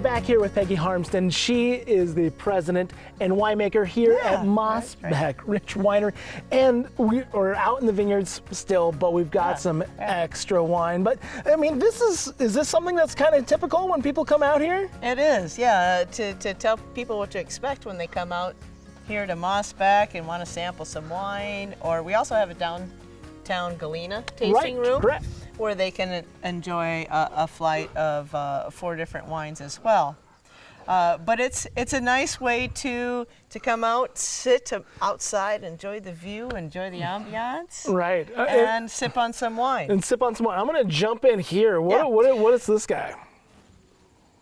back here with Peggy Harmston. She is the president and winemaker here at Massbach Rich Winery. And we're out in the vineyards still, but we've got some extra wine. But I mean, is this something that's kind of typical when people come out here? It is, yeah. To tell people what to expect when they come out here to Massbach and want to sample some wine. Or we also have a downtown Galena tasting room. Correct. Where they can enjoy a flight of 4 different wines as well. But it's a nice way to come out, sit outside, enjoy the view, enjoy the ambiance, right, and sip on some wine. I'm going to jump in here. What is this guy?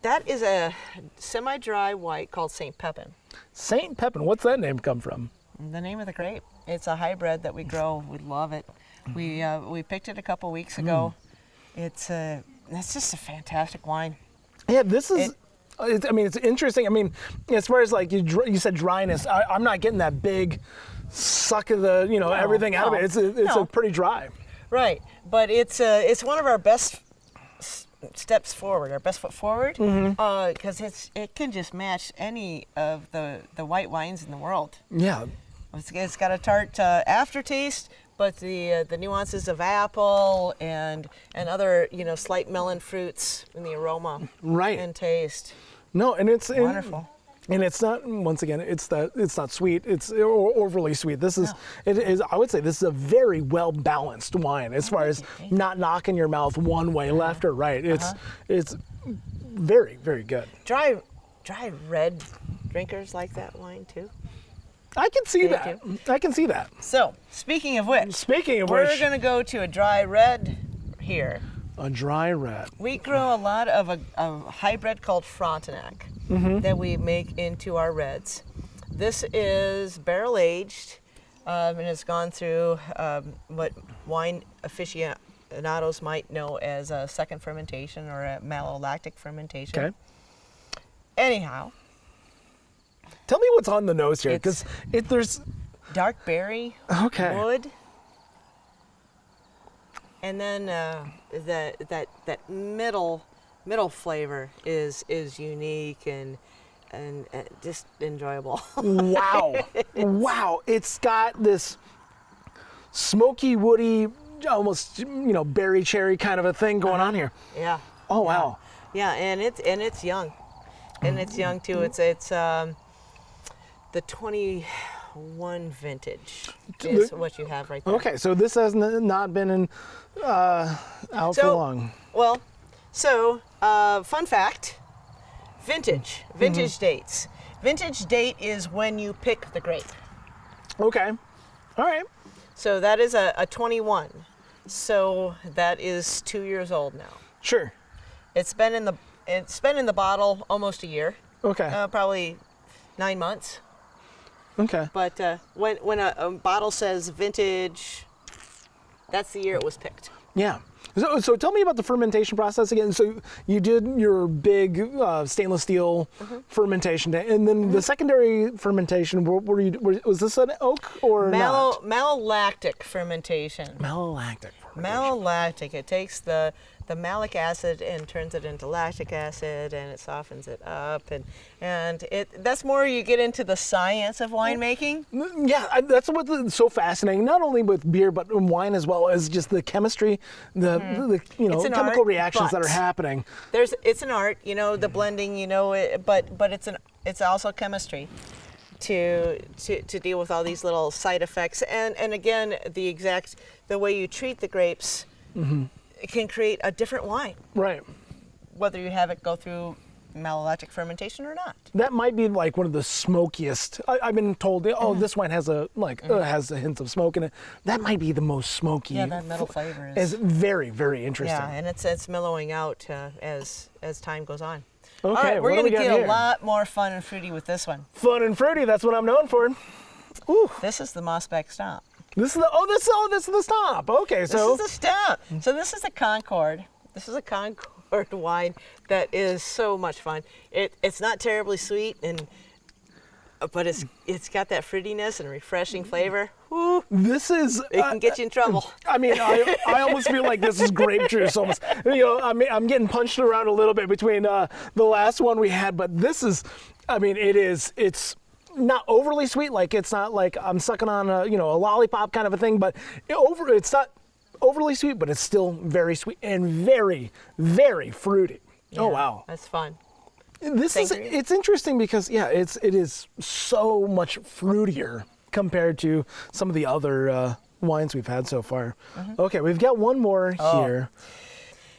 That is a semi-dry white called St. Pepin. St. Pepin. What's that name come from? The name of the grape. It's a hybrid that we grow. We love it. We picked it a couple weeks ago. It's just a fantastic wine. Yeah, this is. It's interesting. I mean, as far as like you said, dryness. I'm not getting that big suck of the everything out of it. It's a pretty dry. Right, but it's one of our best steps forward, our best foot forward, because it can just match any of the white wines in the world. Yeah, it's got a tart aftertaste. But the nuances of apple and other slight melon fruits in the aroma and taste. No, and it's wonderful. And it's not, once again, it's not sweet. It's overly sweet. It is. I would say this is a very well balanced wine as far as not knocking your mouth one way, left or right. It's very, very good. Dry red drinkers like that wine too. I can see that. I can see that. So, speaking of which, we're going to go to a dry red here. A dry red. We grow a lot of a hybrid called Frontenac that we make into our reds. This is barrel aged and has gone through what wine aficionados might know as a second fermentation or a malolactic fermentation. Okay. Anyhow. Tell me what's on the nose here, because there's dark berry, wood, and then that middle flavor is unique and just enjoyable. Wow! It's got this smoky, woody, almost berry cherry kind of a thing going on here. Yeah. Oh wow. Yeah, and it's young, and it's young too. It's the 21 vintage is what you have right there. Okay, so this has not been out for long. Well, fun fact, vintage dates. Vintage date is when you pick the grape. Okay, all right. So that is a 21. So that is 2 years old now. Sure. It's been in the bottle almost a year. Okay. Probably 9 months. Okay. But when a bottle says vintage, that's the year it was picked. Yeah. So tell me about the fermentation process again. So you did your big stainless steel fermentation, and then the secondary fermentation. Was this an oak or not? Malolactic fermentation. Malolactic. It takes the malic acid and turns it into lactic acid, and it softens it up, and that's more you get into the science of winemaking. Yeah, that's what's so fascinating. Not only with beer, but in wine as well, as just the chemistry, the chemical reactions that are happening. It's an art, the blending, but it's also chemistry to deal with all these little side effects, and again the way you treat the grapes. It can create a different wine. Right. Whether you have it go through malolactic fermentation or not. That might be like one of the smokiest. I've been told, this wine has has a hint of smoke in it. That might be the most smoky. Yeah, that middle flavor is very, very interesting. Yeah, and it's mellowing out as time goes on. Okay, all right, we're going to get here? a lot more fun and fruity with this one. Fun and fruity, that's what I'm known for. Ooh. This is the Massbach Stomp. This is the Stomp. Okay, so this is the Stomp. So this is a Concord. This is a Concord wine that is so much fun. It's not terribly sweet, and but it's got that fruitiness and refreshing flavor. Woo, This is. it can get you in trouble. I mean, I almost feel like this is grape juice almost. I mean, I'm getting punched around a little bit between the last one we had, but this is, I mean, it's not overly sweet. Like, it's not like I'm sucking on a lollipop kind of a thing, but it's not overly sweet, but it's still very sweet and very, very fruity. Yeah, oh, wow. That's fun. It's interesting because, it is so much fruitier compared to some of the other wines we've had so far. Okay, we've got one more here.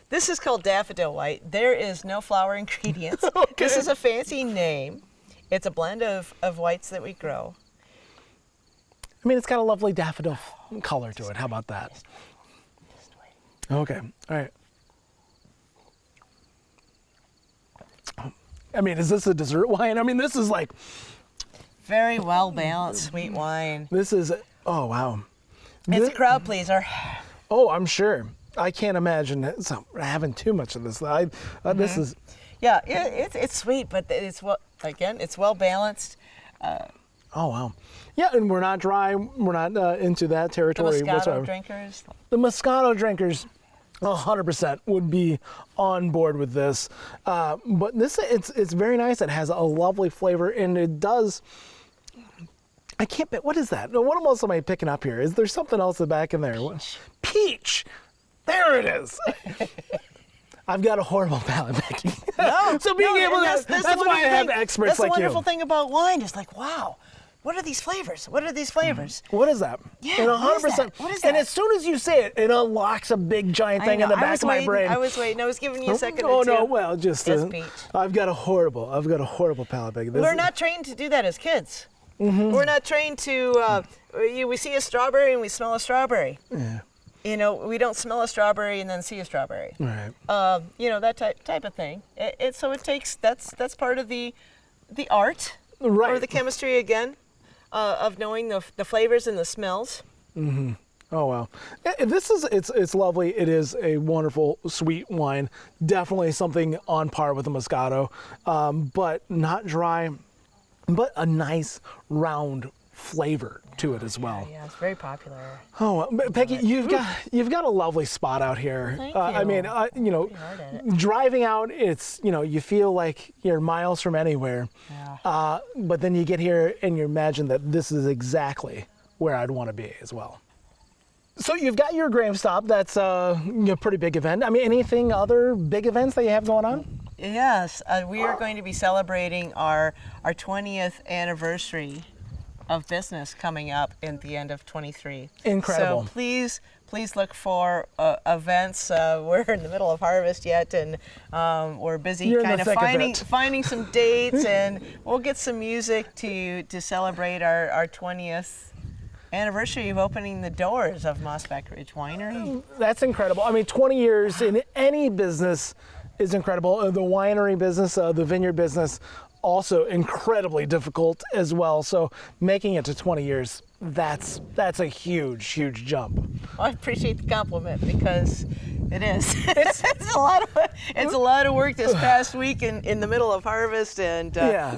This is called Daffodil White. There is no flower ingredients. Okay. This is a fancy name. It's a blend of whites that we grow. I mean, it's got a lovely daffodil color to it. How about that? Just wait. Okay, all right. I mean, is this a dessert wine? I mean, this is like... Very well balanced sweet wine. This is... Oh, wow. It's a crowd pleaser. Oh, I'm sure. I can't imagine having too much of this. This is... Yeah, it's sweet, but it's well balanced. Oh, wow. Yeah, and we're not dry. We're not into that The territory Moscato whatsoever. drinkers. The Moscato drinkers, 100% would be on board with this. But this, it's very nice. It has a lovely flavor, and it does... I can't... What is that? What else am I picking up here? Is there something else back in there? Peach! There it is! I've got a horrible palate, Becky. No, so being able to... That's why I have experts that's like the you. wonderful thing about wine. It's like, wow, what are these flavors? What are these flavors? What is that? Yeah, and what is that? What is that? And as soon as you say it, it unlocks a big giant thing in the back of my brain. I was waiting. I was giving you a second Oh or two. no, well, just It's peach. I've got a horrible palate, Becky. We're not trained to do that as kids. We're not trained to. We see a strawberry and we smell a strawberry. Yeah. We don't smell a strawberry and then see a strawberry. Right. That type of thing. That's part of the art, Right. or the chemistry again, of knowing the flavors and the smells. Oh wow. It's lovely. It is a wonderful sweet wine. Definitely something on par with the Moscato, but not dry, but a nice round flavor to it as well. Yeah, it's very popular. Oh, well, Becky, you've got a lovely spot out here. Thank I you. mean, Hard at it. driving out, it's you feel like you're miles from anywhere. Yeah. But then you get here and you imagine that this is exactly where I'd want to be as well. So you've got your Graham Stop. That's a pretty big event. I mean, anything other big events that you have going on? Yes, we are going to be celebrating our 20th anniversary of business coming up in the end of 23. Incredible. So please look for events. We're in the middle of harvest yet, and we're busy You're in kind the of thick of it. finding some dates, and we'll get some music to celebrate our 20th anniversary of opening the doors of Massbach Ridge Winery. That's incredible. I mean, 20 years in any business is incredible. The winery business, the vineyard business, also incredibly difficult as well. So making it to 20 years, that's a huge jump. Well, I appreciate the compliment because it is. It's a lot of work this past week in the middle of harvest, and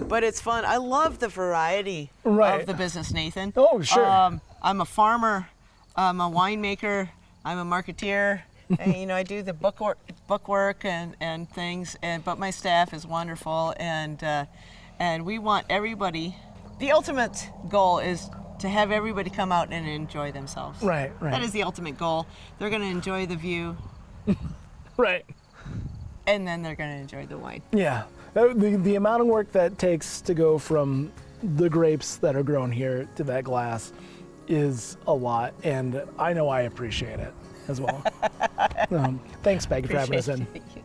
but it's fun. I love the variety of the business, Nathan. Oh, sure. I'm a farmer. I'm a winemaker. I'm a marketeer. And, I do the book work and things. But my staff is wonderful, and we want everybody. The ultimate goal is to have everybody come out and enjoy themselves. Right. That is the ultimate goal. They're going to enjoy the view. Right. And then they're going to enjoy the wine. Yeah. The amount of work that takes to go from the grapes that are grown here to that glass is a lot, and I know I appreciate it as well. Thanks, Peggy, for having us in. Appreciate you.